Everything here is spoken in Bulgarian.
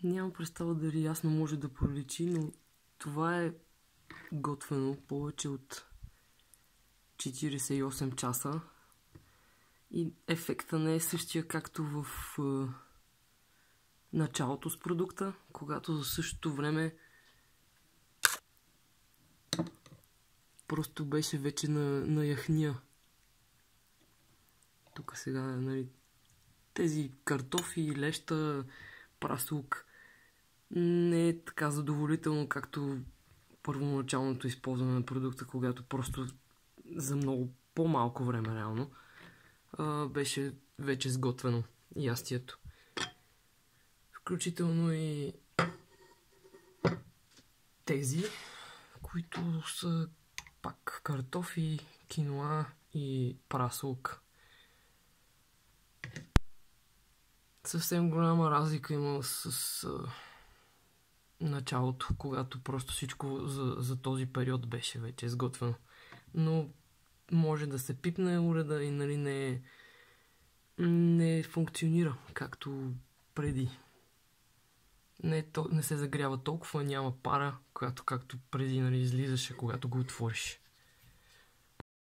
Нямам представа дали ясно може да проличи, но това е готвено повече от 48 часа и ефекта не е същия както в началото с продукта, когато за същото време просто беше вече на яхния. Тук сега, нали, тези картофи, леща, прасук не е така задоволително, както първоначалното използване на продукта, когато просто за много по-малко време реално беше вече сготвено ястието. Включително и тези, които са пак картофи, киноа и прасук. Съвсем голяма разлика има с началото, когато просто всичко за този период беше вече изготвено. Но може да се пипне уреда и нали не функционира както преди. Не се загрява толкова, няма пара, която както преди нали, излизаше, когато го отвориш.